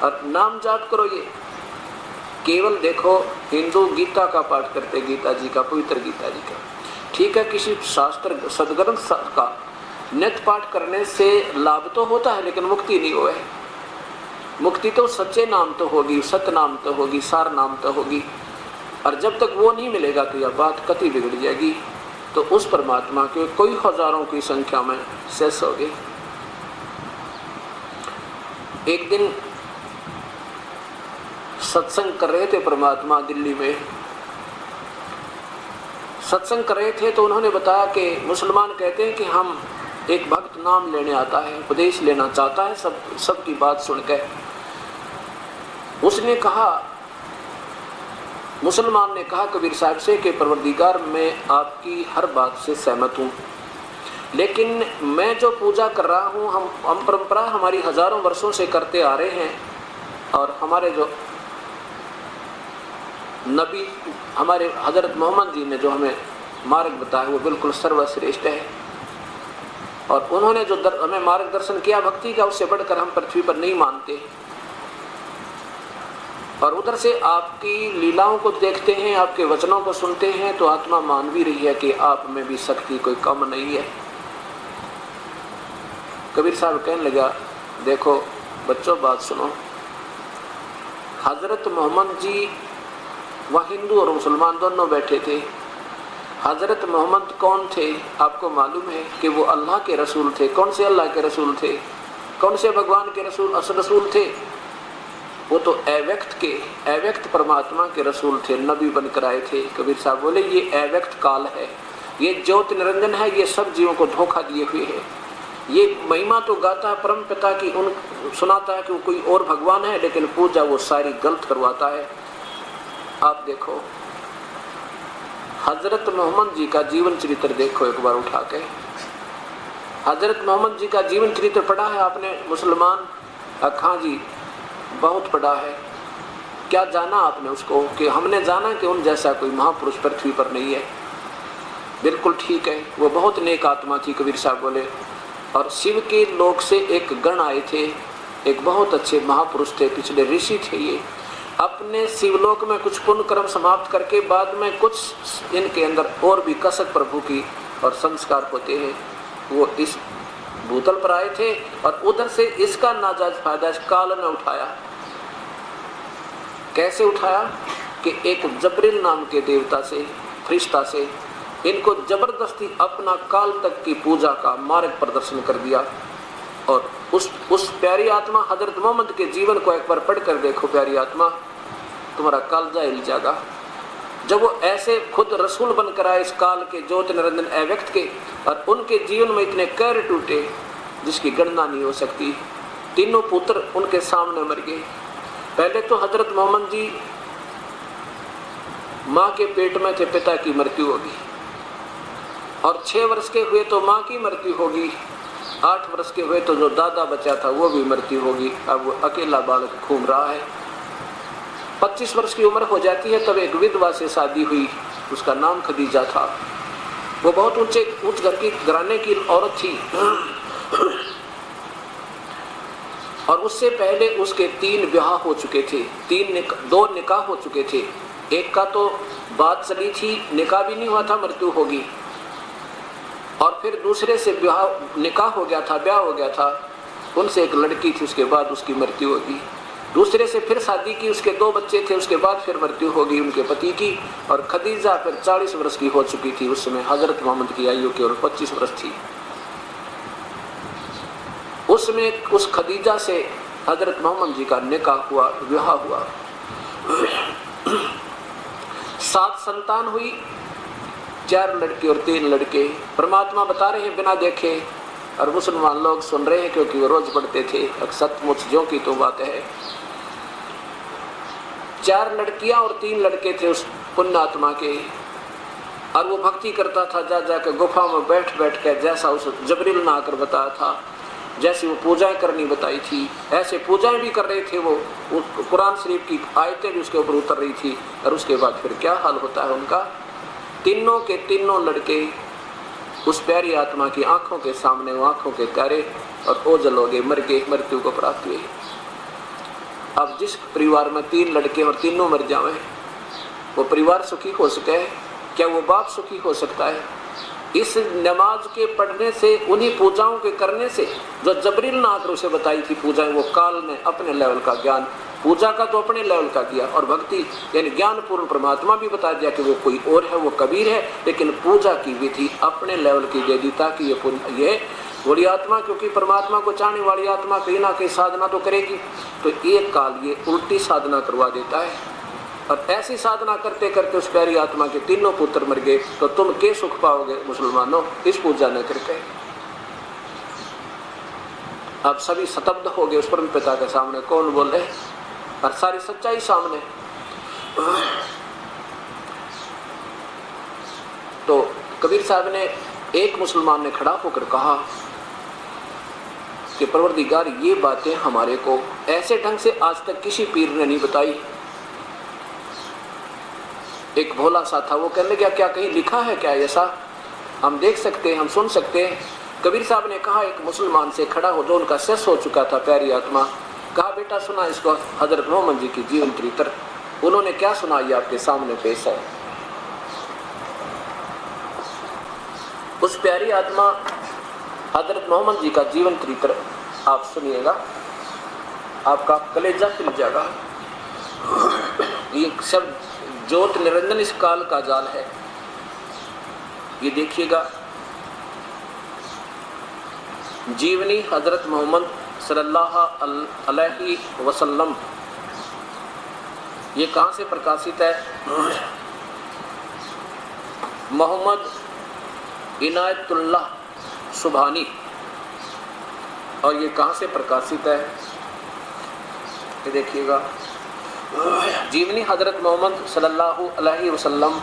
और नाम जाप करो। ये केवल देखो, हिंदू गीता का पाठ करते, गीता जी का, पवित्र गीता जी का, ठीक है, किसी शास्त्र सदग्रंथ का नित्य पाठ करने से लाभ तो होता है, लेकिन मुक्ति नहीं हुआ है। मुक्ति तो सच्चे नाम तो होगी, सत्य नाम तो होगी, सार नाम तो होगी, और जब तक वो नहीं मिलेगा तो यह बात कति बिगड़ जाएगी। तो उस परमात्मा के कोई हजारों की संख्या में शेष हो गए। एक दिन सत्संग कर रहे थे परमात्मा दिल्ली में, सत्संग कर रहे थे, तो उन्होंने बताया कि मुसलमान कहते हैं कि हम एक भक्त नाम लेने आता है, उपदेश लेना चाहता है, सबकी बात सुनकर। उसने कहा, मुसलमान ने कहा कबीर साहब से कि परवरदिगार, मैं आपकी हर बात से सहमत हूँ, लेकिन मैं जो पूजा कर रहा हूँ, हम परंपरा हमारी हजारों वर्षों से करते आ रहे हैं, और हमारे जो नबी, हमारे हजरत मोहम्मद जी ने जो हमें मार्ग बताया वो बिल्कुल सर्वश्रेष्ठ है, और उन्होंने जो हमें मार्गदर्शन किया भक्ति का, उससे बढ़कर हम पृथ्वी पर नहीं मानते। और उधर से आपकी लीलाओं को देखते हैं, आपके वचनों को सुनते हैं, तो आत्मा मान भी रही है कि आप में भी शक्ति कोई कम नहीं है। कबीर साहब कहने लगा, देखो बच्चों बात सुनो, हजरत मोहम्मद जी वह हिंदू और मुसलमान दोनों बैठे थे। हजरत मोहम्मद कौन थे आपको मालूम है कि वो अल्लाह के रसूल थे। कौन से अल्लाह के रसूल थे? कौन से भगवान के रसूल रसूल थे? वो तो अव्यक्त परमात्मा के रसूल थे, नबी बनकर आए थे। कबीर साहब बोले ये अव्यक्त काल है, ये ज्योति निरंजन है, ये सब जीवों को धोखा दिए हुए है। ये महिमा तो गाता है परम पिता की, उन सुनाता है कि वो कोई और भगवान है, लेकिन पूजा वो सारी गलत करवाता है। आप देखो हजरत मोहम्मद जी का जीवन चरित्र देखो एक बार उठा के। हजरत मोहम्मद जी का जीवन चरित्र पढ़ा है आपने मुसलमान? हाँ जी, बहुत पढ़ा है। क्या जाना आपने उसको? कि हमने जाना कि उन जैसा कोई महापुरुष पृथ्वी पर नहीं है। बिल्कुल ठीक है, वो बहुत नेक आत्मा थी। कबीर साहब बोले, और शिव के लोक से एक गण आए थे, एक बहुत अच्छे महापुरुष थे, पिछले ऋषि थे। ये अपने शिवलोक में कुछ पुण्य कर्म समाप्त करके बाद में कुछ इनके अंदर और भी कसक प्रभु की और संस्कार होते हैं, वो इस भूतल पर आए थे, और उधर से इसका नाजायज फायदा इस काल ने उठाया। कैसे उठाया? कि एक जबरील नाम के देवता से, फरिश्ता से इनको जबरदस्ती अपना काल तक की पूजा का मार्ग प्रदर्शन कर दिया। और उस प्यारी आत्मा हजरत मोहम्मद के जीवन को एक बार पढ़कर देखो प्यारी आत्मा, तुम्हारा कालजा हिल जाएगा। जब वो ऐसे खुद रसूल बनकर आए इस काल के ज्योति निरंजन अव्यक्त के, और उनके जीवन में इतने कहर टूटे जिसकी गणना नहीं हो सकती। तीनों पुत्र उनके सामने मर गए। पहले तो हजरत मोहम्मद जी माँ के पेट में थे, पिता की मृत्यु होगी, और 6 वर्ष के हुए तो माँ की मृत्यु होगी, 8 वर्ष के हुए तो जो दादा बचा था वो भी मृत्यु होगी। अब वो अकेला बालक घूम रहा है। 25 वर्ष की उम्र हो जाती है तब एक विधवा से शादी हुई, उसका नाम खदीजा था। वो बहुत उच्च घर की घराने की औरत थी, और उससे पहले उसके 3 ब्याह हो चुके थे, 2 निकाह हो चुके थे। एक का तो बात चली थी, निकाह भी नहीं हुआ था, मृत्यु होगी, और फिर दूसरे से निकाह हो गया था, ब्याह हो गया था, उनसे एक लड़की थी, उसके बाद उसकी मृत्यु होगी। दूसरे से फिर शादी की, उसके 2 बच्चे थे, उसके बाद फिर मृत्यु होगी उनके पति की। और खदीजा फिर 40 वर्ष की हो चुकी थी उस समय, हजरत मोहम्मद की आयु केवल 25 वर्ष थी। उसमें उस खदीजा से हजरत मोहम्मद जी का निकाह हुआ, विवाह हुआ। 7 संतान हुई, 4 लड़के और 3 लड़के। परमात्मा बता रहे हैं बिना देखे, और मुसलमान लोग सुन रहे हैं क्योंकि वो रोज पढ़ते थे। सचमुच जो की तो बात है। 4 लड़कियां और 3 लड़के थे उस पुण्यात्मा के, और वो भक्ति करता था जा जाकर गुफा में बैठ बैठ कर, जैसा उस जबरील ने आकर बताया था, जैसी वो पूजाएं करनी बताई थी, ऐसे पूजाएं भी कर रहे थे। वो कुरान शरीफ की आयतें भी उसके ऊपर उतर रही थी। और उसके बाद फिर क्या हाल होता है उनका? तीनों के तीनों लड़के उस प्यारी आत्मा की आंखों के सामने, वो आंखों के तारे और ओझल हो गए, मर गए, मृत्यु को प्राप्त हुए। अब जिस परिवार में 3 लड़के और तीनों मर जाएं, वो परिवार सुखी हो सके? क्या वो बाप सुखी हो सकता है? इस नमाज के पढ़ने से, उन्हीं पूजाओं के करने से जो जबरील ने आकर उसे बताई थी पूजाएं, वो काल ने अपने लेवल का ज्ञान, पूजा का तो अपने लेवल का किया, और भक्ति यानी ज्ञान पूर्ण परमात्मा भी बता दिया कि वो कोई और है, वो कबीर है, लेकिन पूजा की विधि अपने लेवल की दे दी ताकि ये बड़ी आत्मा, क्योंकि परमात्मा को चाहने वाली आत्मा कहीं ना कहीं साधना तो करेगी, तो एक काल ये उल्टी साधना करवा देता है। और ऐसी साधना करते करते उस प्यारी आत्मा के तीनों पुत्र मर गए, तो तुम के सुख पाओगे मुसलमानों इस पूजा न करके? अब सभी स्तब्ध हो गए उस परम पिता के सामने, कौन बोले, और सारी सच्चाई सामने। तो कबीर साहब ने, एक मुसलमान ने खड़ा होकर कहा कि परवरदिगार, ये बातें हमारे को ऐसे ढंग से आज तक किसी पीर ने नहीं बताई। एक भोला सा था, वो कहने लगा, क्या कहीं लिखा है क्या ऐसा? हम देख सकते हैं, हम सुन सकते हैं। कबीर साहब ने कहा, एक मुसलमान से खड़ा हो जो उनका शेष हो चुका था, प्यारी आत्मा, कहा, बेटा सुना इसको हजरत मोहम्मद जी की जीवन चरित्र। उन्होंने क्या सुनाई आपके सामने पेश है। उस प्यारी आत्मा हजरत मोहम्मद जी का जीवन चरित्र आप सुनिएगा, आपका कलेजा खिल जाएगा। ये सब ज्योत निरंजन इस काल का जाल है। ये देखिएगा, जीवनी हजरत मोहम्मद सल्लल्लाहु अलैहि वसल्लम, ये कहाँ से प्रकाशित है? मोहम्मद इनायतुल्लाह सुभानी, और ये कहाँ से प्रकाशित है? ये देखिएगा, जीवनी हजरत मोहम्मद सल्लल्लाहु अलैहि वसल्लम,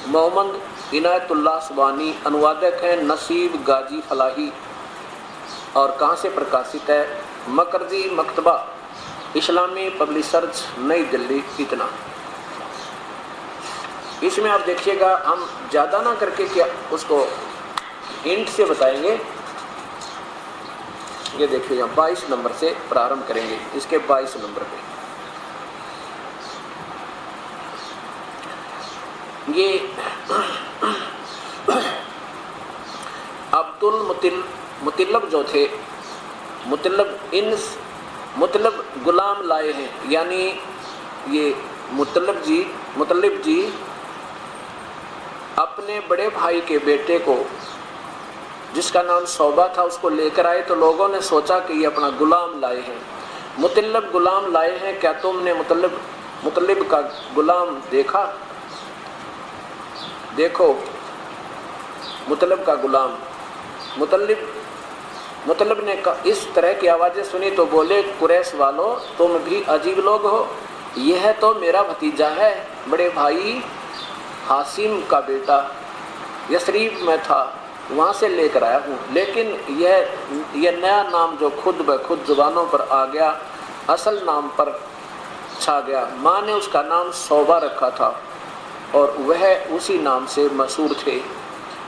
मोहम्मद इनायतुल्लाह सुभानी, अनुवादक हैं नसीब गाजी फलाही, और कहाँ से प्रकाशित है? मकरजी मकतबा, इस्लामी पब्लिशर्स, नई दिल्ली। इतना इसमें आप देखिएगा, हम ज़्यादा ना करके क्या उसको हिंट से बताएंगे। ये देखिएगा, 22 नंबर से प्रारंभ करेंगे, इसके 22 नंबर पे ये अब्दुल मुतल्लब जो थे, मुतल्लब गुलाम लाए हैं, यानी ये मुतल्लब जी अपने बड़े भाई के बेटे को, जिसका नाम शोभा था, उसको लेकर आए, तो लोगों ने सोचा कि ये अपना गुलाम लाए हैं। मुतल्लब गुलाम लाए हैं, क्या तुमने मुतल्लब का गुलाम देखा? देखो मुतल्लब का गुलाम। मुतल्लब ने इस तरह की आवाज़ें सुनी तो बोले, कुरैश वालों, तुम भी अजीब लोग हो, यह तो मेरा भतीजा है, बड़े भाई हासिम का बेटा, यसरीब में था, वहाँ से लेकर आया हूँ, लेकिन यह नया नाम जो खुद ब खुद जुबानों पर आ गया, असल नाम पर छा गया। माँ ने उसका नाम शोभा रखा था और वह उसी नाम से मशहूर थे,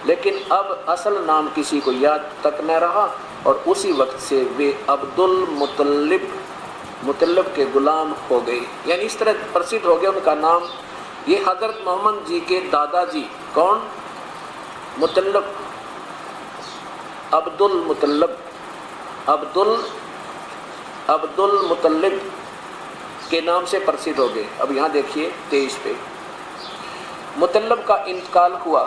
लेकिन अब असल नाम किसी को याद तक न रहा, और उसी वक्त से वे अब्दुल मुतल्लब के गुलाम हो गए, यानी इस तरह प्रसिद्ध हो गया उनका नाम। ये हजरत मोहम्मद जी के दादाजी कौन? मुतल्लब, अब्दुल मुतल्लब के नाम से प्रसिद्ध हो गए। अब यहाँ देखिए 23 पे, मुतल्लब का इंतकाल हुआ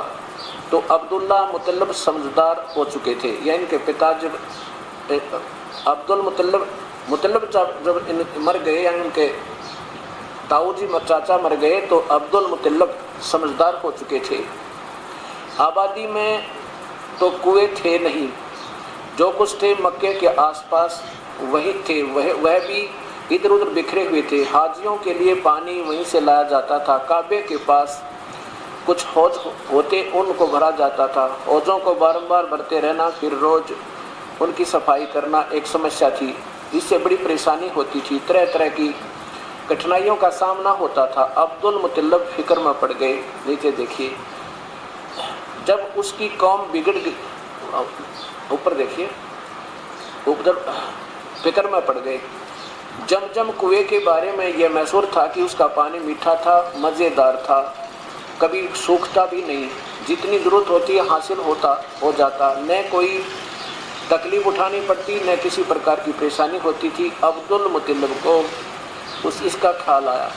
तो अब्दुल्ला मुतल्लब समझदार हो चुके थे, या इनके पिता जब अब्दुल मुतल्लब जब मर गए, यानी उनके ताऊ जी चाचा मर गए, तो अब्दुल मुतल्लब समझदार हो चुके थे। आबादी में तो कुएं थे नहीं, जो कुछ थे मक्के के आसपास वही थे, वह भी इधर उधर बिखरे हुए थे। हाजियों के लिए पानी वहीं से लाया जाता था। काबे के पास कुछ हौज होते, उनको भरा जाता था। हौजों को बारंबार भरते रहना, फिर रोज उनकी सफाई करना एक समस्या थी। इससे बड़ी परेशानी होती थी, तरह तरह की कठिनाइयों का सामना होता था। अब्दुल मुतल्लब फिक्र में पड़ गए। नीचे देखिए, जब उसकी कौम बिगड़ गई, ऊपर देखिए, जब फिक्र में पड़ गए, जमजम कुएं के बारे में यह मशहूर था कि उसका पानी मीठा था, मज़ेदार था, कभी सूखता भी नहीं, जितनी ज़रूरत होती है हासिल हो जाता, न कोई तकलीफ उठानी पड़ती, न किसी प्रकार की परेशानी होती थी। अब्दुल मुतल्लिब को इसका ख्याल आया।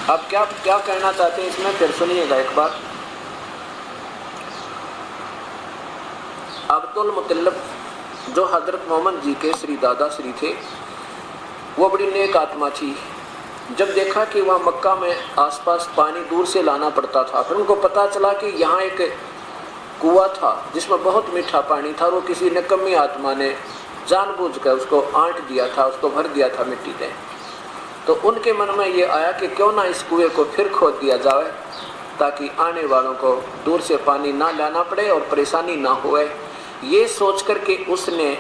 अब क्या कहना चाहते हैं इसमें, फिर सुनिएगा एक बार। अब्दुल मुतल्लिब जो हज़रत मोहम्मद जी के श्री दादा श्री थे, वो बड़ी नेक आत्मा थी। जब देखा कि वहाँ मक्का में आसपास पानी दूर से लाना पड़ता था, फिर उनको पता चला कि यहाँ एक कुआं था जिसमें बहुत मीठा पानी था, और वो किसी निकम्मी आत्मा ने जानबूझकर उसको आंट दिया था, उसको भर दिया था मिट्टी से। तो उनके मन में ये आया कि क्यों ना इस कुएं को फिर खोद दिया जाए, ताकि आने वालों को दूर से पानी ना लाना पड़े और परेशानी ना होए। ये सोच कर के उसने,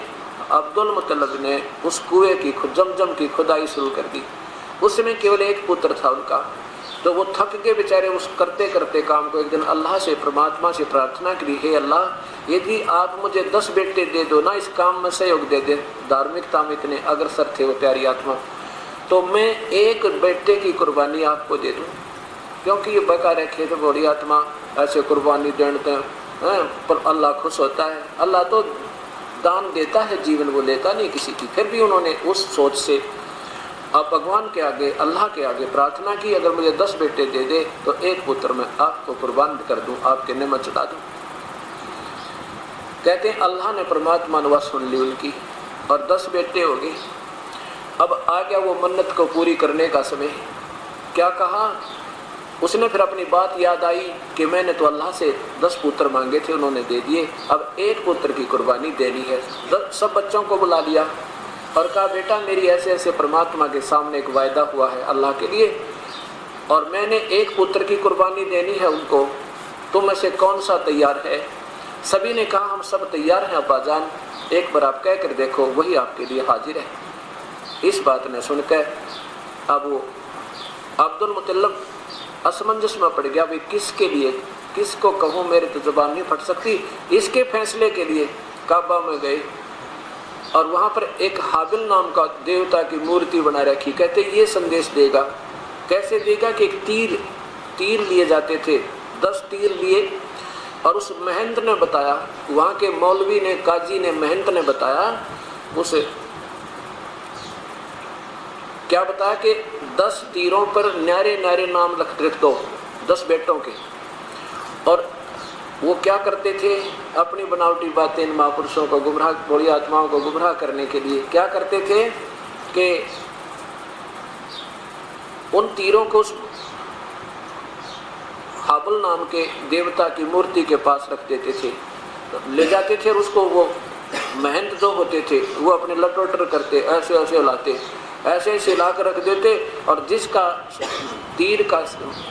अब्दुल मुतल्लिब ने उस कुएं की जमजम की खुदाई शुरू कर दी। उसमें केवल एक पुत्र था उनका, तो वो थक के बेचारे उस करते करते काम को एक दिन अल्लाह से, परमात्मा से प्रार्थना करी, हे अल्लाह, यदि आप मुझे 10 बेटे दे दो ना, इस काम में सहयोग दे दे, धार्मिकता में इतने अग्रसर थे वो प्यारी आत्मा, तो मैं एक बेटे की कुर्बानी आपको दे दूँ, क्योंकि ये बका रखे तो बड़ी आत्मा ऐसे कुर्बानी देते हैं पर अल्लाह खुश होता है। अल्लाह तो दान देता है जीवन, वो लेता नहीं किसी की। फिर भी उन्होंने उस सोच से अब भगवान के आगे, अल्लाह के आगे प्रार्थना की, अगर मुझे 10 बेटे दे दे तो एक पुत्र मैं आपको कुर्बान कर दूं, आपके नेमत चढ़ा दूं। कहते हैं अल्लाह ने, परमात्मा ने बात सुन ली उनकी और 10 बेटे हो गए। अब आ गया वो मन्नत को पूरी करने का समय। क्या कहा उसने, फिर अपनी बात याद आई कि मैंने तो अल्लाह से 10 पुत्र मांगे थे, उन्होंने दे दिए, अब एक पुत्र की कुर्बानी देनी है। सब बच्चों को बुला लिया और कहा, बेटा मेरी ऐसे ऐसे परमात्मा के सामने एक वायदा हुआ है अल्लाह के लिए, और मैंने एक पुत्र की कुर्बानी देनी है उनको, तुम में से कौन सा तैयार है? सभी ने कहा हम सब तैयार हैं अब्बाजान, एक बार आप कह कर देखो, वही आपके लिए हाजिर है। इस बात ने सुनकर अब वो अब्दुल मुतल्लिब असमंजस में पड़ गया, भाई किसके लिए, किसको कहूँ, मेरे तो जुबान नहीं फट सकती। इसके फैसले के लिए काबा में गए और वहाँ पर एक हाबिल नाम का देवता की मूर्ति बना रखी। कहते ये संदेश देगा, कैसे देगा कि एक तीर लिए जाते थे, 10 तीर लिए, और उस महंत ने बताया, वहाँ के मौलवी ने, काजी ने, महंत ने बताया, उसे क्या बताया कि 10 तीरों पर न्यारे न्यारे नाम लिख दो 10 बेटों के। और वो क्या करते थे, अपनी बनावटी बातें इन महापुरुषों को गुमराह, बड़ी आत्माओं को गुमराह करने के लिए क्या करते थे कि उन तीरों को उस हाबल नाम के देवता की मूर्ति के पास रख देते थे, ले जाते थे, और उसको वो महंत जो होते थे वो अपने लटोटर करते, ऐसे ऐसे लाते, ऐसे ऐसे ला कर रख देते, और जिसका तीर का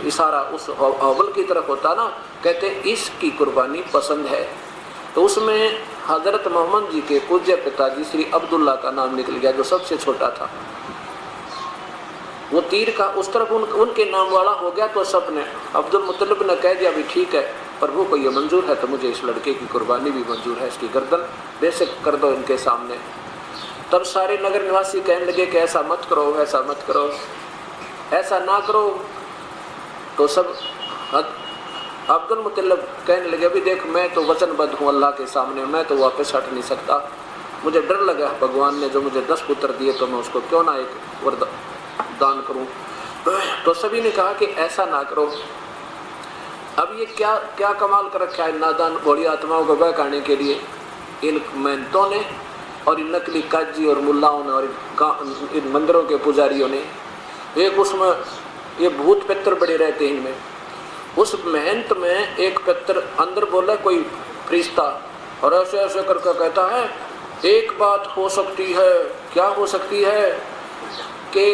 इशारा उस हाबल की तरफ होता ना, कहते इसकी कुर्बानी पसंद है। तो उसमें हज़रत मोहम्मद जी के पूज्य पिताजी श्री अब्दुल्ला का नाम निकल गया, जो सबसे छोटा था। वो तीर का उस तरफ उनके नाम वाला हो गया, तो सब ने, अब्दुल मुतल्लिब ने कह दिया भी ठीक है, प्रभु को ये मंजूर है तो मुझे इस लड़के की कुर्बानी भी मंजूर है, इसकी गर्दन बेशक कर दो इनके सामने। तब सारे नगर निवासी कहने लगे कि ऐसा मत करो, ऐसा मत करो, ऐसा ना करो। तो सब अब्दुल मुतल्लिब कहने लगे, अभी देख मैं तो वचनबद्ध हूँ अल्लाह के सामने, मैं तो वापस हट नहीं सकता, मुझे डर लगा भगवान ने जो मुझे 10 पुत्र दिए, तो मैं उसको क्यों ना एक वरदान करूँ। तो सभी ने कहा कि ऐसा ना करो। अब ये क्या क्या कमाल कर रखा है नादान बड़ी आत्माओं को बहकाने के लिए इन मेहनतों ने और इन नकली काजी और मुल्लाओं ने और इन मंदिरों के पुजारियों ने। एक उसमें ये भूत पितर बड़े रहते हैं इनमें। उस महंत में एक पितर अंदर बोला कोई फरिश्ता, और ऐसे ऐसे करके कहता है एक बात हो सकती है, क्या हो सकती है कि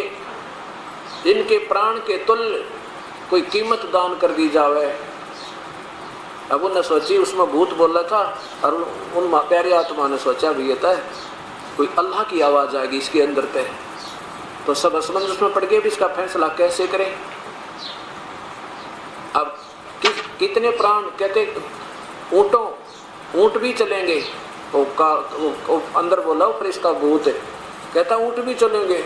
इनके प्राण के तुल्य कोई कीमत दान कर दी जावे। अब उन्हें सोची, उसमें भूत बोल रहा था, और उन प्यारी आत्मा ने सोचा भी ये था कोई अल्लाह की आवाज़ आएगी इसके अंदर पे। तो सब असमंजस में पड़ गए भी इसका फैसला कैसे करें। अब कितने प्राण, कहते ऊँट भी चलेंगे। वो अंदर बोला वो फरिश्ता भूत है, कहता ऊँट भी चलेंगे,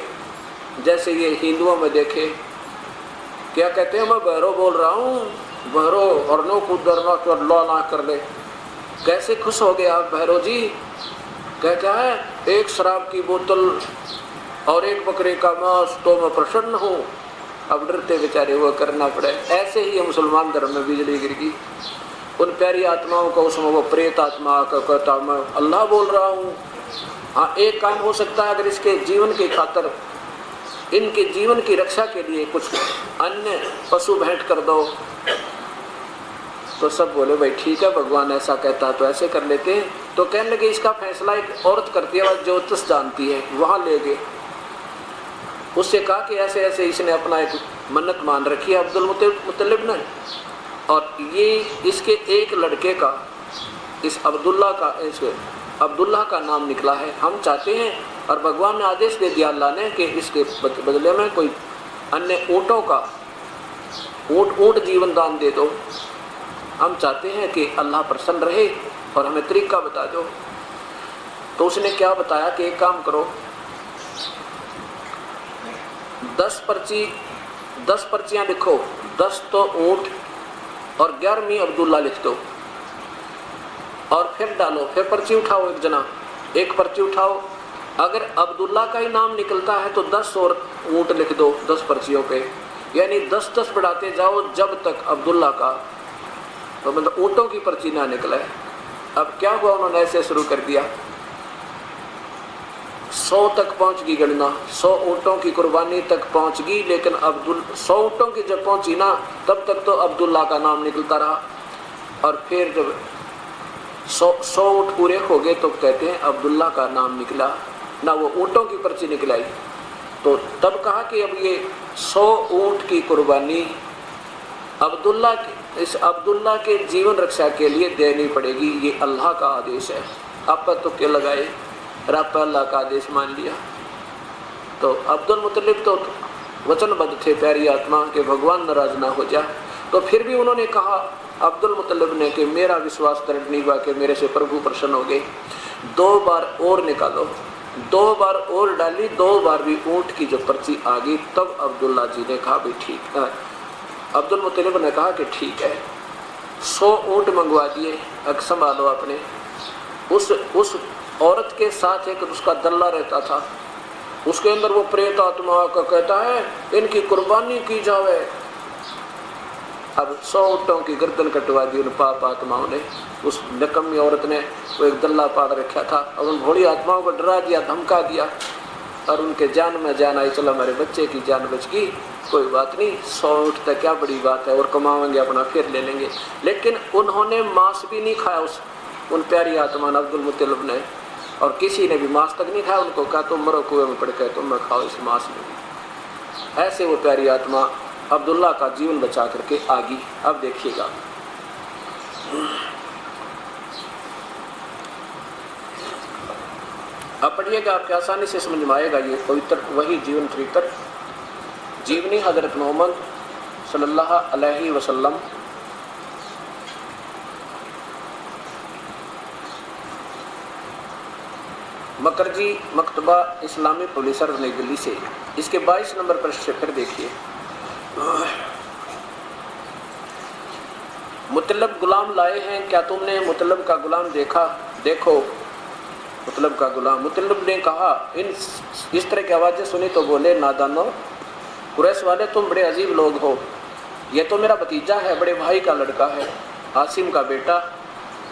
जैसे ये हिंदुओं में देखे क्या कहते हैं, मैं भैरव बोल रहा हूँ, भैरव हरनों को डरना तो अल्लाह ना कर ले। कैसे खुश हो गए आप भैरव जी? कहता है एक शराब की बोतल और एक बकरे का मांस तो मैं प्रसन्न हूँ। अब डरते बेचारे वो करना पड़े। ऐसे ही मुसलमान धर्म में बिजली गिर गई। उन प्यारी आत्माओं को उसमें वो प्रेत आत्मा का कहता मैं अल्लाह बोल रहा हूँ। हाँ, एक काम हो सकता है, अगर इसके जीवन की खातर, इनके जीवन की रक्षा के लिए कुछ अन्य पशु भेंट कर दो, तो सब बोले भाई ठीक है, भगवान ऐसा कहता तो ऐसे कर लेते हैं। तो कहने लगे इसका फैसला एक औरत करती है, वह ज्योतिष जानती है, वहाँ ले गए। उससे कहा कि ऐसे ऐसे इसने अपना एक मन्नत मान रखी है अब्दुल मुत्तलिब ने, और ये इसके एक लड़के का, इस अब्दुल्ला का नाम निकला है। हम चाहते हैं, और भगवान ने आदेश दे दिया अल्लाह ने कि इसके बदले में कोई अन्य ऊँटों का ऊँट जीवन दान दे दो। हम चाहते हैं कि अल्लाह प्रसन्न रहे और हमें तरीका बता दो। तो उसने क्या बताया कि एक काम करो, 10 पर्चियाँ लिखो, 10 तो ऊँट और 11वीं अब्दुल्ला लिख दो, और फिर डालो। फिर पर्ची उठाओ, एक जना एक पर्ची उठाओ। अगर अब्दुल्ला का ही नाम निकलता है तो 10 और ऊँट लिख दो 10 पर्चियों पे, यानी 10-10 बढ़ाते जाओ जब तक अब्दुल्ला का, तो मतलब ऊँटों की पर्ची ना निकले। अब क्या हुआ, उन्होंने ऐसे शुरू कर दिया, 100 तक पहुंच गई गणना, 100 ऊँटों की कुर्बानी तक पहुंच गई। लेकिन 100 ऊँटों की जब पहुंची ना, तब तक तो अब्दुल्ला का नाम निकलता रहा। और फिर जब 100 ऊँट पूरे हो गए तो कहते हैं अब्दुल्ला का नाम निकला ना, वो ऊँटों की पर्ची निकलाई। तो तब कहा कि अब ये 100 ऊँट की कुर्बानी इस अब्दुल्ला के जीवन रक्षा के लिए देनी पड़ेगी, ये अल्लाह का आदेश है। आप पर तो क्या लगाए, रब अल्लाह का आदेश मान लिया। तो अब्दुल मुत्तलिब तो वचनबद्ध थे प्यारी आत्मा के भगवान नाराज ना हो जाए। तो फिर भी उन्होंने कहा अब्दुल मुत्तलिब ने कि मेरा विश्वास दृढ़ नहीं हुआ कि मेरे से प्रभु प्रसन्न हो गए, 2 बार और निकालो। 2 बार और डाली, 2 बार भी ऊँट की जो पर्ची आ गई। तब अब्दुल्ला जी ने कहा भी ठीक है, अब्दुल मुत्तलिब ने कहा कि ठीक है, 100 ऊँट मंगवा दिए, अब संभालो अपने। उस औरत के साथ एक उसका दल्ला रहता था, उसके अंदर वो प्रेत आत्मा का कहता है इनकी कुर्बानी की जावे। अब 100 ऊँटों की गर्दन कटवा दी उन पाप आत्माओं ने। उस नकम्मी औरत ने वो एक दल्ला पाड़ रखा था और उन भोली आत्माओं को डरा दिया, धमका दिया, और उनके जान में जान आई। चलो हमारे बच्चे की जान बच गई, कोई बात नहीं, 100 ऊँट तक क्या बड़ी बात है, और कमाएंगे अपना फिर ले लेंगे। लेकिन उन्होंने मांस भी नहीं खाया उन प्यारी आत्मा ने, अब्दुल मुत्तलिब ने, और किसी ने भी मांस तक नहीं खाया। उनको कहा तुम मरो कुएं में पड़ के, तुम मैं खाओ इस मांस में भी। ऐसे वो प्यारी आत्मा अब्दुल्ला का जीवन बचा करके आ गई। अब देखिएगा, अब पढ़िएगा, आपके आसानी से समझ में आएगा। ये पवित्र वही जीवन चरित्र, जीवनी हजरत मोहम्मद सल्लल्लाहु अलैहि वसल्लम। मकरजी मकतबा इस्लामी पब्लिशर नई दिल्ली से। इसके 22 नंबर पर से फिर देखिए, मुतल्लब गुलाम लाए हैं, क्या तुमने मुतल्लब का गुलाम देखा? देखो मुतल्लब का गुलाम। मुतल्लब ने कहा, इस तरह की आवाज़ें सुनी तो बोले, नादानो कुरैश वाले तुम बड़े अजीब लोग हो, ये तो मेरा भतीजा है, बड़े भाई का लड़का है, आसिम का बेटा,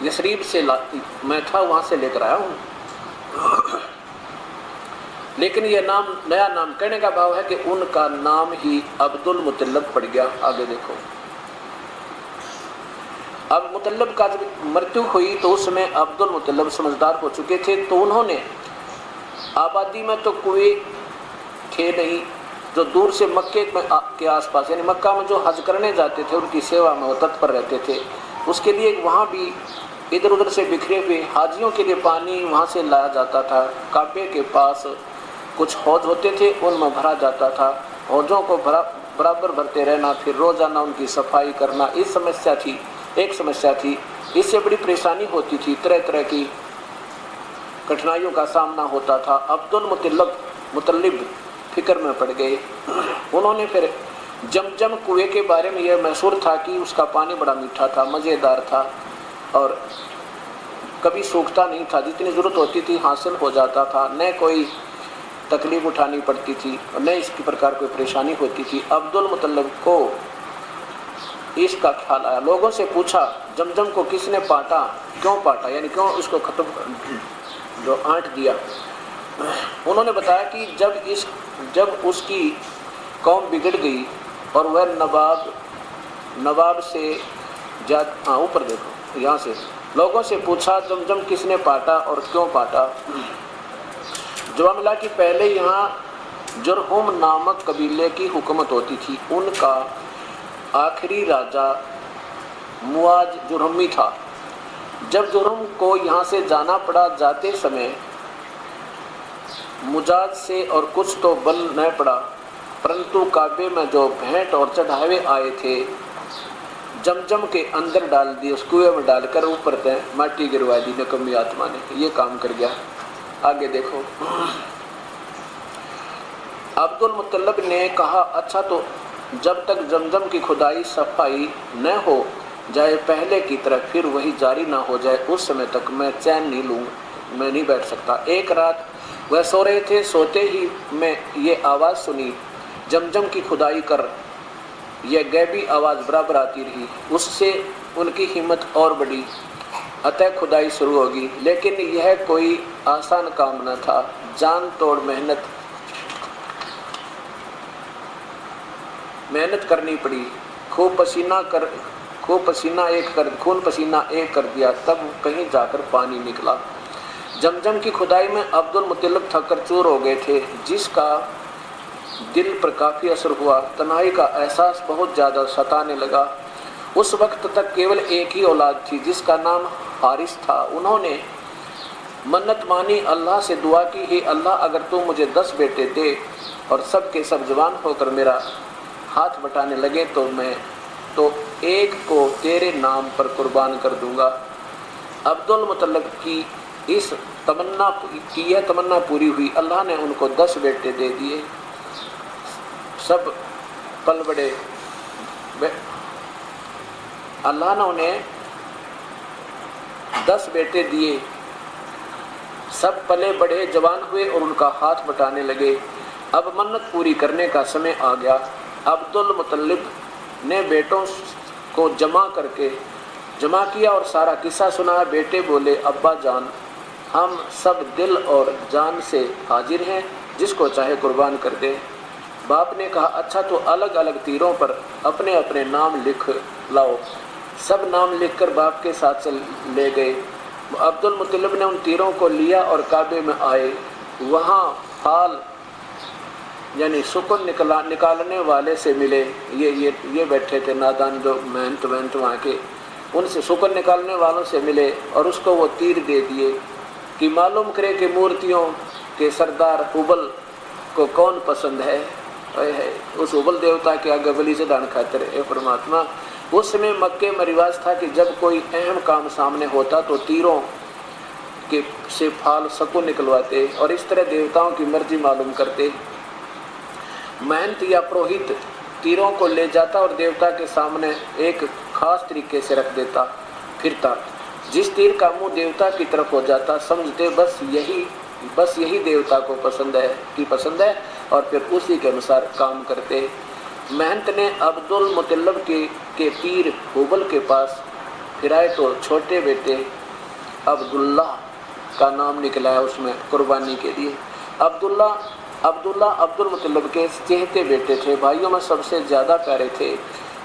यसरीब से मैं था वहाँ से लेकर आया हूँ। लेकिन ये नाम नया नाम, कहने का भाव है कि उनका नाम ही अब्दुल मुतल्लब पड़ गया। आगे देखो, अब मुतल्लब का जब मृत्यु हुई तो उसमें अब्दुल मुतल्लब समझदार हो चुके थे, तो उन्होंने आबादी में तो कुएं थे नहीं, जो दूर से मक्के के आसपास यानी मक्का में जो हज करने जाते थे उनकी सेवा में वो तत्पर रहते थे। उसके लिए वहाँ भी इधर उधर से बिखरे हुए हाजियों के लिए पानी वहाँ से लाया जाता था। काबे के पास कुछ हौज होते थे, उनमें भरा जाता था। हौजों को बराबर भरते रहना, फिर रोज़ाना उनकी सफाई करना, इस समस्या थी, एक समस्या थी। इससे बड़ी परेशानी होती थी, तरह तरह की कठिनाइयों का सामना होता था। अब्दुल मुतल्लिब फिक्र में पड़ गए। उन्होंने फिर जमजम कुएं के बारे में यह मशहूर था कि उसका पानी बड़ा मीठा था, मज़ेदार था और कभी सूखता नहीं था, जितनी ज़रूरत होती थी हासिल हो जाता था, न कोई तकलीफ उठानी पड़ती थी और न इसकी प्रकार कोई परेशानी होती थी। अब्दुल मुतल्लिब को इसका ख्याल आया। लोगों से पूछा जमजम को किसने पाटा, क्यों पाटा, यानी क्यों उसको खत्म जो आंट दिया। उन्होंने बताया कि जब उसकी कौम बिगड़ गई और वह नवाब से ऊपर देखो यहाँ से, लोगों से पूछा जमजम किसने पाटा और क्यों पाटा। जवाब मिला कि पहले यहाँ जुरहुम नामक कबीले की हुकूमत होती थी। उनका आखिरी राजा मुआज जुरहमी था। जब जुरहुम को यहाँ से जाना पड़ा, जाते समय मुजाज से और कुछ तो बल न पड़ा, परंतु काबे में जो भेंट और चढ़ावे आए थे जमजम के अंदर डाल दिए, उस कुएं में डालकर ऊपर से माटी गिरवा दी निकम्मी आत्मा ने। ये काम कर गया। आगे देखो, अब्दुल मुतल्लिब ने कहा अच्छा तो जब तक जमजम की खुदाई सफाई न हो जाए पहले की तरह, फिर वही जारी ना हो जाए, उस समय तक मैं चैन नहीं लूँ, मैं नहीं बैठ सकता। एक रात वह सो रहे थे, सोते ही मैं ये आवाज़ सुनी जमजम की खुदाई कर। यह गैबी आवाज़ बराबर आती रही, उससे उनकी हिम्मत और बढ़ी, अतः खुदाई शुरू होगी। लेकिन यह कोई आसान काम न था, जान तोड़ मेहनत करनी पड़ी। खून पसीना एक कर दिया, तब कहीं जाकर पानी निकला। जमजम की खुदाई में अब्दुल मुतल्लिब थककर चूर हो गए थे, जिसका दिल पर काफ़ी असर हुआ। तन्हाई का एहसास बहुत ज़्यादा सताने लगा। उस वक्त तक केवल एक ही औलाद थी जिसका नाम हारिस था। उन्होंने मन्नत मानी, अल्लाह से दुआ की, हे अल्लाह अगर तू मुझे 10 बेटे दे और सब के सब जवान होकर मेरा हाथ बटाने लगे तो मैं तो एक को तेरे नाम पर कुर्बान कर दूंगा। अब्दुल मुतल्लिब की इस तमन्ना पूरी हुई। अल्लाह ने उनको 10 बेटे दे दिए। सब पल बड़े, अल्लाह ने उन्हें 10 बेटे दिए। सब पले बढ़े, जवान हुए और उनका हाथ बटाने लगे। अब मन्नत पूरी करने का समय आ गया। अब्दुल मुतल्लिब ने बेटों को जमा किया और सारा किस्सा सुनाया। बेटे बोले, अब्बा जान, हम सब दिल और जान से हाजिर हैं, जिसको चाहे कुर्बान कर दे। बाप ने कहा, अच्छा तो अलग अलग तीरों पर अपने अपने नाम लिख लाओ। सब नाम लिखकर बाप के साथ चल ले गए। अब्दुल मुतल्लिब ने उन तीरों को लिया और काबे में आए। वहाँ हाल यानी सुकून निकालने वाले से मिले। ये बैठे थे नादान जो मेहनत वहाँ के, उनसे सुकून निकालने वालों से मिले और उसको वो तीर दे दिए कि मालूम करे कि मूर्तियों के सरदार हुबल को कौन पसंद है। उस हुबल देवता के आगे बलि चढ़ाने खातिर ए परमात्मा। उस समय मक्के में रिवाज था कि जब कोई अहम काम सामने होता तो तीरों के से फाल सकून निकलवाते और इस तरह देवताओं की मर्जी मालूम करते। महंत या पुरोहित तीरों को ले जाता और देवता के सामने एक खास तरीके से रख देता फिरता। जिस तीर का मुंह देवता की तरफ हो जाता समझते बस यही देवता को पसंद है और फिर उसी के अनुसार काम करते। महंत ने अब्दुल मुतल्लिब के तीर हुबल के पास फिराए तो छोटे बेटे अब्दुल्ला का नाम निकला उसमें कुर्बानी के लिए। अब्दुल्ला अब्दुल मुतल्लिब के चहेते बेटे थे, भाइयों में सबसे ज़्यादा प्यारे थे,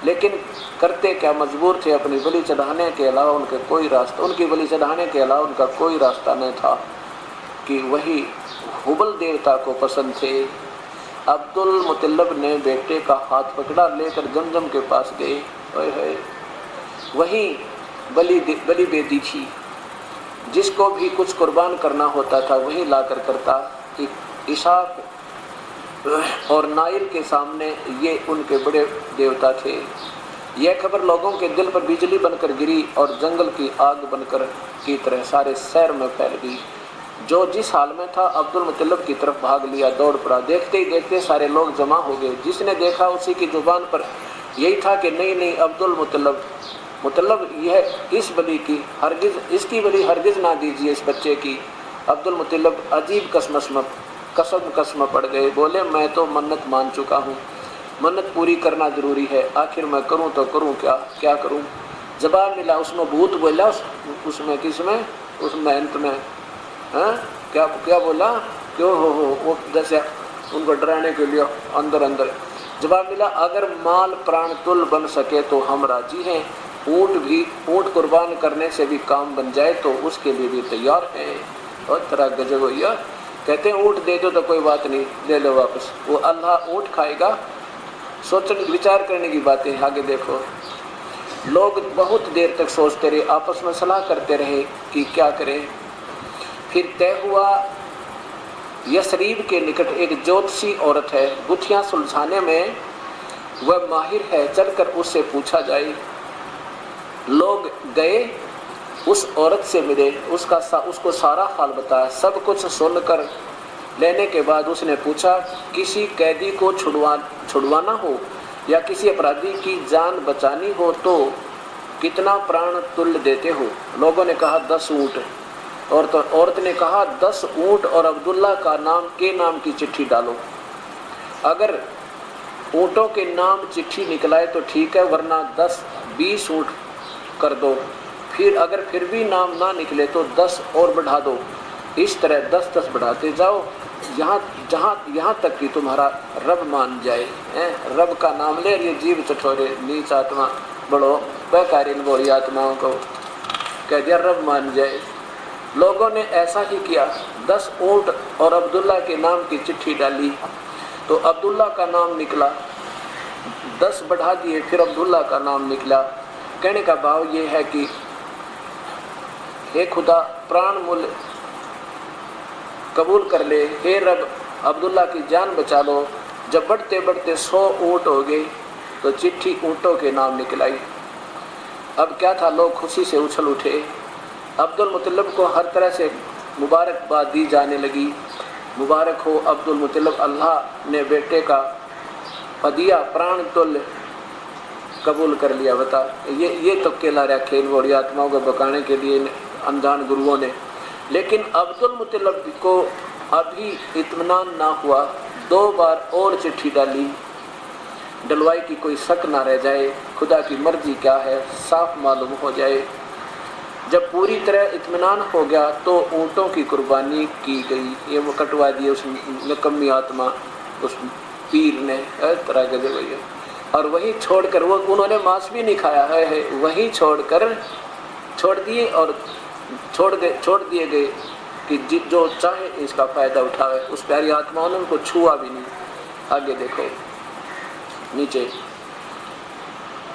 लेकिन करते क्या मजबूर थे। अपनी बलि चढ़ाने के अलावा उनकी बलि चढ़ाने के अलावा उनका कोई रास्ता नहीं था कि वही हुबल देवता को पसंद थे। अब्दुल मुतल्लिब ने बेटे का हाथ पकड़ा, लेकर जमजम के पास गए। वहीं बलि बेदी थी, जिसको भी कुछ कुर्बान करना होता था वहीं लाकर करता। इशाक और नाइल के सामने ये उनके बड़े देवता थे। यह खबर लोगों के दिल पर बिजली बनकर गिरी और जंगल की आग बनकर की तरह सारे शहर में फैल गई। जो जिस हाल में था अब्दुल मुतल्लिब की तरफ भाग लिया, दौड़ पड़ा। देखते ही देखते सारे लोग जमा हो गए। जिसने देखा उसी की जुबान पर यही था कि नहीं नहीं, अब्दुल मुतल्लिब यह इस बली की हरगिज, इसकी बली हरगिज ना दीजिए इस बच्चे की। अब्दुल मुतल्लिब अजीब कसम पड़ गए। बोले मैं तो मन्नत मान चुका हूँ, मन्नत पूरी करना जरूरी है, आखिर मैं करूँ तो करूँ क्या करूँ। जवाब मिला, उसमें भूत बोला, उसमें किसमें, उसमें अंत में क्या बोला, क्यों हो वो जैसे उनको डराने के लिए अंदर। जवाब मिला, अगर माल प्राण तुल बन सके तो हम राजी हैं, ऊँट कुर्बान करने से भी काम बन जाए तो उसके लिए भी तैयार हैं। और तरह गजब भैया, कहते हैं ऊँट दे दो तो कोई बात नहीं, ले लो वापस, वो अल्लाह ऊँट खाएगा। सोचने विचार करने की बातें आगे देखो। लोग बहुत देर तक सोचते रहे, आपस में सलाह करते रहे कि क्या करें। फिर तय हुआ, यसरीब के निकट एक ज्योतिषी औरत है, गुत्थियाँ सुलझाने में वह माहिर है, चलकर उससे पूछा जाए। लोग गए, उस औरत से मिले, उसको सारा हाल बताया। सब कुछ सुनकर लेने के बाद उसने पूछा, किसी कैदी को छुड़वाना हो या किसी अपराधी की जान बचानी हो तो कितना प्राण तुल्य देते हो? लोगों ने कहा 10 ऊँट। औरत ने कहा 10 ऊँट और अब्दुल्ला का नाम की चिट्ठी डालो। अगर ऊँटों के नाम चिट्ठी निकलाए तो ठीक है, वरना 10-20 ऊँट कर दो। फिर अगर फिर भी नाम ना निकले तो 10 और बढ़ा दो। इस तरह 10-10 बढ़ाते जाओ, यहाँ तक कि तुम्हारा रब मान जाए। रब का नाम ले, ये जीव चठोरे नीच आत्मा बड़ो बेकारी बोली आत्माओं को कह दिया रब मान जाए। लोगों ने ऐसा ही किया, 10 ऊँट और अब्दुल्ला के नाम की चिट्ठी डाली तो अब्दुल्ला का नाम निकला, 10 बढ़ा दिए, फिर अब्दुल्ला का नाम निकला। कहने का भाव ये है कि हे खुदा, प्राण मूल्य कबूल कर ले, हे रब अब्दुल्ला की जान बचा लो। जब बढ़ते बढ़ते 100 ऊँट हो गए तो चिट्ठी ऊँटों के नाम निकलाई। अब क्या था, लोग खुशी से उछल उठे। अब्दुल मुतल्लिब को हर तरह से मुबारकबाद दी जाने लगी। मुबारक हो अब्दुल मुतल्लिब, अल्लाह ने बेटे का हदिया प्राण तुल्य कबूल कर लिया। बता, ये तो केला रहा खेल बड़ी आत्माओं को बकाने के लिए अनजान गुरुओं ने। लेकिन अब्दुल मुतल्लिब को अभी इत्मीनान ना हुआ, 2 बार और चिट्ठी डलवाई की कोई शक ना रह जाए, खुदा की मर्जी क्या है साफ मालूम हो जाए। जब पूरी तरह इत्मीनान हो गया तो ऊँटों की कुर्बानी की गई। ये वो कटवा दिए उस नकम्मी आत्मा, उस पीर ने तरह के भैया। और वही छोड़कर वो उन्होंने मांस भी नहीं खाया है, वही छोड़ दिए और छोड़ दिए गए कि जो चाहे इसका फ़ायदा उठावे। उस प्यारी आत्माओं ने उनको छुआ भी नहीं। आगे देखो नीचे,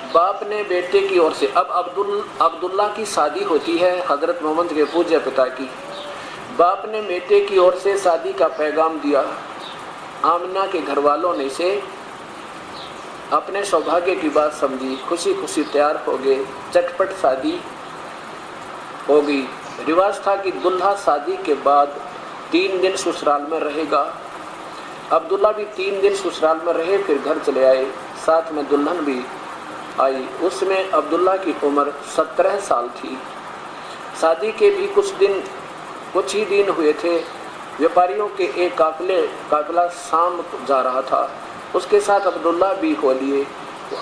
बाप ने बेटे की ओर से, अब अब्दुल्ला की शादी होती है हज़रत मोहम्मद के पूज्य पिता की। बाप ने बेटे की ओर से शादी का पैगाम दिया। आमिना के घर वालों ने इसे अपने सौभाग्य की बात समझी, खुशी खुशी तैयार हो गए। चटपट शादी हो गई। रिवाज था कि दुल्हा शादी के बाद 3 दिन ससुराल में रहेगा। अब्दुल्ला भी 3 दिन ससुराल में रहे, फिर घर चले आए। साथ में दुल्हन भी आई। उसमें अब्दुल्ला की उम्र 17 साल थी। शादी के भी कुछ ही दिन हुए थे। व्यापारियों के एक काफिला शाम जा रहा था, उसके साथ अब्दुल्ला भी हो लिए।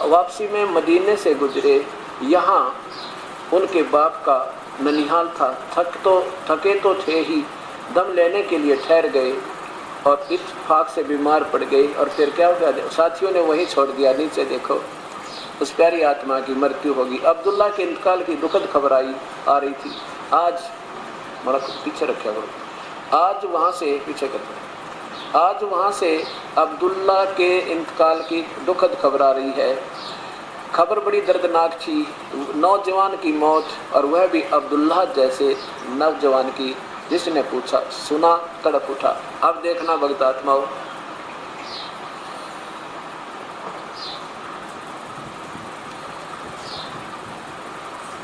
वापसी में मदीने से गुजरे। यहाँ उनके बाप का ननिहाल था। थके तो थे ही, दम लेने के लिए ठहर गए और इत्तेफाक से बीमार पड़ गए। और फिर क्या हो गया, साथियों ने वहीं छोड़ दिया। नीचे देखो, उस प्यारी आत्मा की मृत्यु होगी। अब्दुल्ला के इंतकाल की दुखद खबर आ रही थी। आज पीछे रखे आज वहाँ से पीछे करते, आज वहाँ से अब्दुल्ला के इंतकाल की दुखद खबर आ रही है। खबर बड़ी दर्दनाक थी। नौजवान की मौत, और वह भी अब्दुल्ला जैसे नौजवान की, जिसने पूछा सुना तड़प उठा। अब देखना भक्त आत्माओं,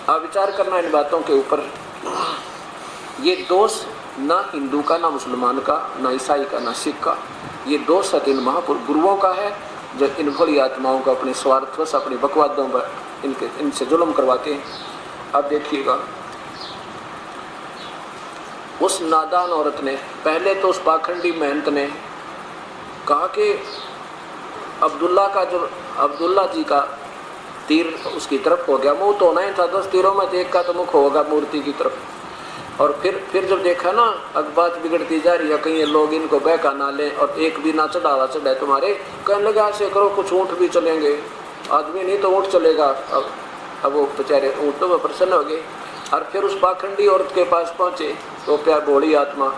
अब विचार करना इन बातों के ऊपर। ये दोष ना हिंदू का, ना मुसलमान का, ना ईसाई का, ना सिख का। ये दोष इन महापुरुष गुरुओं का है जो इन भोली आत्माओं को अपने स्वार्थवश अपनी बकवादों पर इनसे जुल्म करवाते हैं। अब देखिएगा, उस नादान औरत ने पहले तो उस पाखंडी महंत ने कहा कि अब्दुल्ला का जो अब्दुल्ला जी का तीर उसकी तरफ हो गया, मुंह तो होना ही था, 10 तीरों में एक का तो मुख होगा मूर्ति की तरफ। और फिर जब देखा ना अब बात बिगड़ती जा रही है, कहीं लोग इनको बहका ना लें और एक भी ना चढ़ावा चढ़ाए तुम्हारे, कहने लगा ऐसे करो कुछ ऊँट भी चलेंगे, आदमी नहीं तो ऊँट चलेगा। अब वो बेचारे ऊँटों में प्रसन्न हो गए और फिर उस पाखंडी औरत के पास पहुँचे तो प्यार भोली आत्मा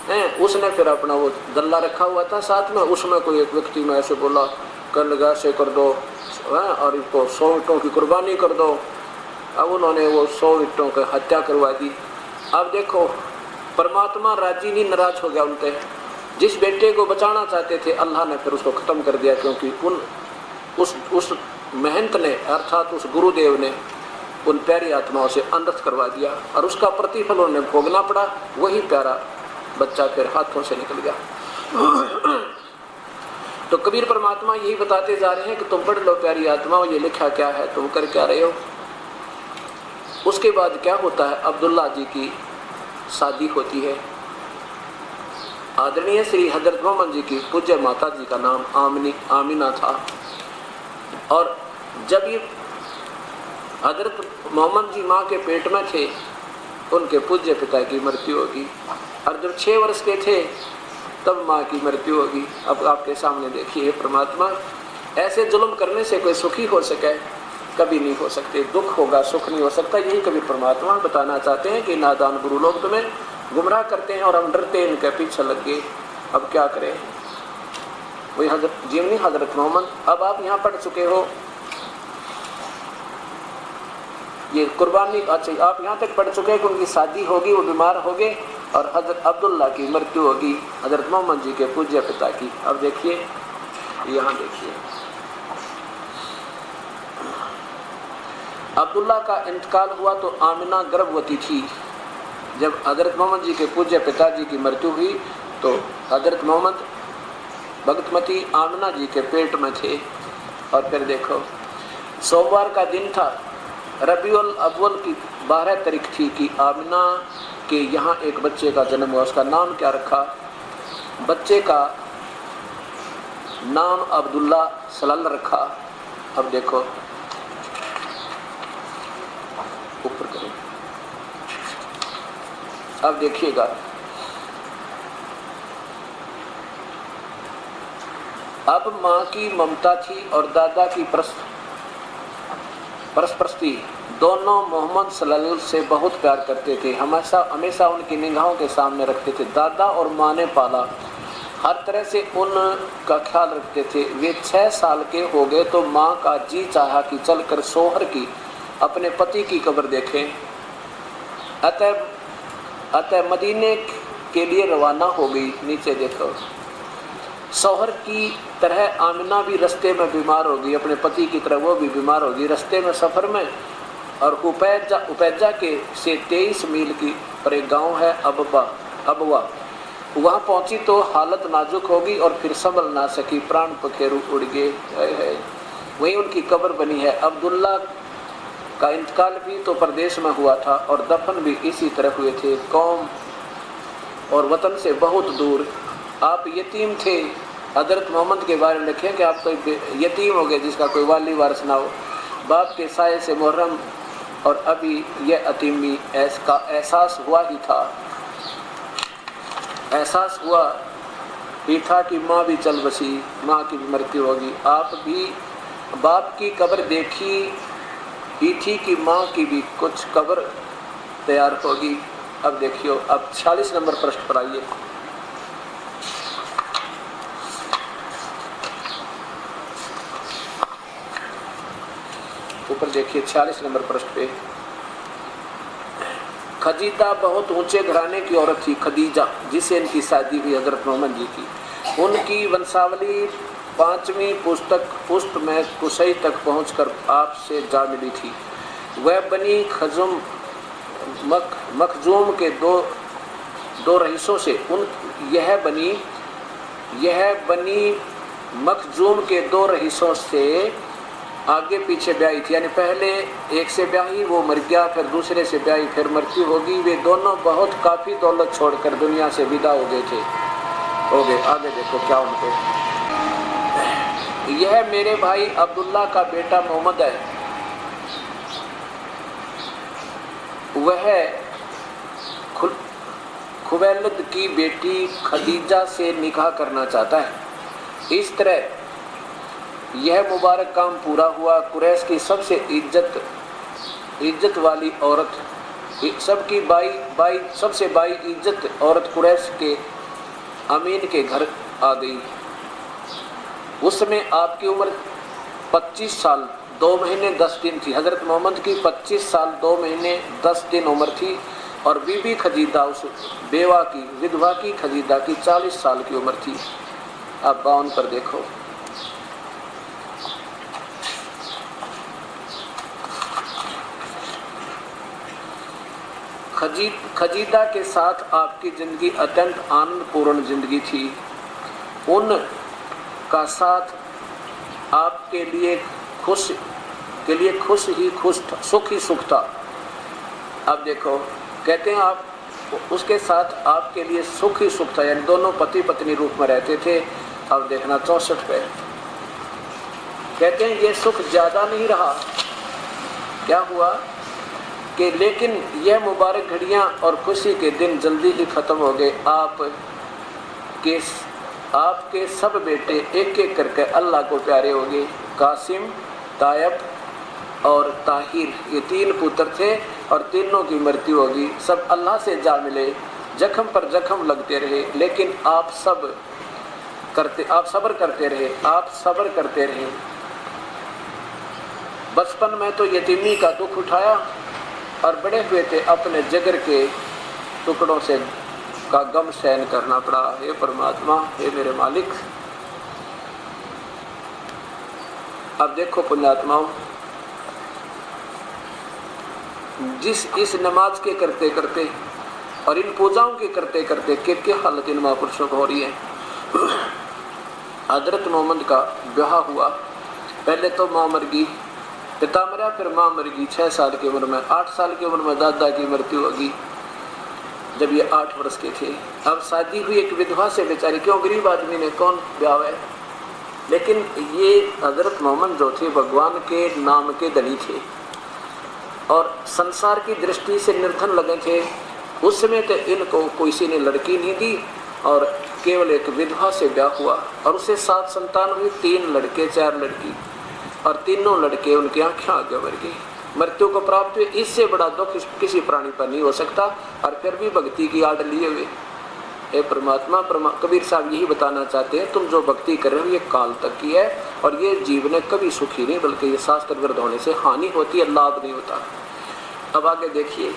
है, उसने फिर अपना वो दल्ला रखा हुआ था साथ में, उसमें कोई एक व्यक्ति में ऐसे बोला, कहने लगा ऐसे कर दो और इसको 100 ईंटों की कुर्बानी कर दो। अब उन्होंने वो 100 ईंटों की हत्या करवा दी। अब देखो परमात्मा राजी नहीं, नाराज हो गया उनसे। जिस बेटे को बचाना चाहते थे अल्लाह ने फिर उसको ख़त्म कर दिया, क्योंकि उस महंत ने अर्थात उस गुरुदेव ने उन प्यारी आत्माओं से अनर्थ करवा दिया और उसका प्रतिफल उन्हें भोगना पड़ा। वही प्यारा बच्चा फिर हाथों से निकल गया। तो कबीर परमात्मा यही बताते जा रहे हैं कि तुम पढ़ लो प्यारी आत्माओं, ये लिखा क्या है, तुम कर क्या रहे हो। उसके बाद क्या होता है, अब्दुल्ला जी की शादी होती है। आदरणीय श्री हजरत मोहम्मद जी की पूज्य माता जी का नाम आमिना था। और जब ये हजरत मोहम्मद जी माँ के पेट में थे, उनके पूज्य पिता की मृत्यु होगी और जब 6 वर्ष के थे तब माँ की मृत्यु होगी। अब आपके सामने देखिए, परमात्मा ऐसे जुल्म करने से कोई सुखी हो सके, कभी नहीं हो सकते। दुख होगा, सुख नहीं हो सकता। यही कभी परमात्मा बताना चाहते हैं कि नादान गुरु लोग तुम्हें गुमराह करते हैं और हम डरते इनके पीछे लग गए। अब क्या करें, वही हजरत जीवनी हजरत मोहम्मद। अब आप यहाँ पढ़ चुके हो ये कुर्बानी, अच्छा आप यहाँ तक पढ़ चुके हैं कि उनकी शादी होगी, वो बीमार हो गए और हजरत अब्दुल्ला की मृत्यु होगी, हजरत मोहम्मद जी के पूज्य पिता की। अब देखिए, यहाँ देखिए, अब्दुल्ला का इंतकाल हुआ तो आमिना गर्भवती थी। जब हजरत मोहम्मद जी के पूज्य पिताजी की मृत्यु हुई तो हजरत मोहम्मद भगतमती आमिना जी के पेट में थे। और फिर देखो, सोमवार का दिन था, रबीउल अव्वल की 12 तारीख थी कि आमिना के यहाँ एक बच्चे का जन्म हुआ। उसका नाम क्या रखा, बच्चे का नाम अब्दुल्ला सलल रखा। अब देखो ऊपर करें, अब देखिएगा, अब माँ की ममता थी और दादा की परस्परस्ती। दोनों मोहम्मद सल्लल्लाहु से बहुत प्यार करते थे, हमेशा उनकी निगाहों के सामने रखते थे। दादा और माँ ने पाला, हर तरह से उनका ख्याल रखते थे। वे 6 साल के हो गए तो माँ का जी चाहा कि चलकर सोहर की अपने पति की कब्र देखें। अतः मदीने के लिए रवाना हो गई। नीचे देखो, सोहर की तरह आमिना भी रास्ते में बीमार हो गई, अपने पति की तरह वो भी बीमार हो गई रास्ते में सफ़र में। और उपैजा के से 23 मील की पर एक गांव है अबवा, वहाँ पहुँची तो हालत नाजुक होगी और फिर संभल ना सकी, प्राण पखेरु उड़ गए। वहीं उनकी कब्र बनी है। अब्दुल्ला का इंतकाल भी तो प्रदेश में हुआ था और दफन भी इसी तरह हुए थे, कौम और वतन से बहुत दूर। आप यतीम थे। हजरत मोहम्मद के बारे में लिखें कि आप तो यतीम हो गए जिसका कोई वाली वारिस ना हो। बाप के साये से मुहर्रम और अभी यह अतीमी का एहसास हुआ ही था। एहसास हुआ ही था कि माँ भी चल बसी, माँ की भी मृत्यु होगी। आप भी बाप की कब्र देखी ही थी कि माँ की भी कुछ कब्र तैयार होगी। अब देखियो, अब 46 नंबर पृष्ठ पर आइए। ऊपर देखिए 46 नंबर पृष्ठ पे, खदीजा बहुत ऊंचे घराने की औरत थी। खदीजा जिससे इनकी शादी हुई हजरत मोहम्मद जी की। उनकी वंशावली 5वीं पुस्त में कुसई तक पहुंचकर आपसे जा मिली थी। वह बनी मखजूम के दो रईसों से, यह बनी मखजूम के दो रईसों से आगे पीछे ब्याही थी, यानी पहले एक से ब्याही, वो मर गया, फिर दूसरे से ब्याही, फिर मृत्यु होगी। वे दोनों बहुत काफ़ी दौलत छोड़कर दुनिया से विदा हो गए। आगे देखो क्या उनको, यह मेरे भाई अब्दुल्ला का बेटा मोहम्मद है, वह खुवैलद की बेटी खदीजा से निकाह करना चाहता है। इस तरह यह मुबारक काम पूरा हुआ। कुरैश की सबसे इज्जत वाली औरत, सबकी सबसे बाई इज्जत औरत कुरैश के अमीन के घर आ गई। उस समय आपकी उम्र 25 साल 2 महीने 10 दिन थी। हज़रत मोहम्मद की 25 साल 2 महीने 10 दिन उम्र थी, और बीबी खदीजा, उस बेवा की विधवा की खदीजा की 40 साल की उम्र थी। अब 52 पर देखो, खदीजा के साथ आपकी जिंदगी अत्यंत आनंदपूर्ण जिंदगी थी। उनका साथ आपके लिए सुख ही सुख था। अब देखो, कहते हैं आप उसके साथ आपके लिए सुख ही सुख था, यानी दोनों पति पत्नी रूप में रहते थे। अब देखना 64 पे, कहते हैं ये सुख ज़्यादा नहीं रहा। क्या हुआ कि लेकिन यह मुबारक घड़ियाँ और खुशी के दिन जल्दी ही ख़त्म हो गए। आपके सब बेटे एक एक करके अल्लाह को प्यारे हो गए। कासिम, तायब और ताहिर, ये 3 पुत्र थे, और तीनों की मृत्यु होगी। सब अल्लाह से जा मिले, जख्म पर जख्म लगते रहे, लेकिन आप सब्र करते रहे। बचपन में तो यतीमी का दुख उठाया, और बड़े हुए थे अपने जिगर के टुकड़ों से का गम सहन करना पड़ा। हे परमात्मा, हे मेरे मालिक। अब देखो पुण्यात्माओं, इस नमाज के करते करते और इन पूजाओं के करते करते क्या हालत इन महापुरुषों को हो रही है। हजरत मोहम्मद का ब्याह हुआ, पहले तो माँ मर गई, पिता मरा, फिर माँ मर गई 6 साल की उम्र में। 8 साल की उम्र में दादा की मृत्यु होगी, जब ये 8 वर्ष के थे। अब शादी हुई एक विधवा से, बेचारी, क्यों, गरीब आदमी ने कौन ब्याह है। लेकिन ये हजरत मोहम्मद जो थे भगवान के नाम के धनी थे, और संसार की दृष्टि से निर्धन लगे थे। उस समय तो इनको किसी ने लड़की नहीं दी, और केवल एक विधवा से ब्याह हुआ, और उससे 7 संतान हुई, 3 लड़के 4 लड़की, और तीनों लड़के उनकी आंखें आगे मर गई, मृत्यु को प्राप्त हुए। इससे बड़ा दुख किसी प्राणी पर नहीं हो सकता, और फिर भी भक्ति की आड़ लिए हुए। हे परमात्मा, कबीर साहब यही बताना चाहते हैं, तुम जो भक्ति कर रहे हो ये काल तक की है, और ये जीवन कभी सुखी नहीं, बल्कि ये शास्त्र विरुद्ध होने से हानि होती है, लाभ नहीं होता। अब आगे देखिए,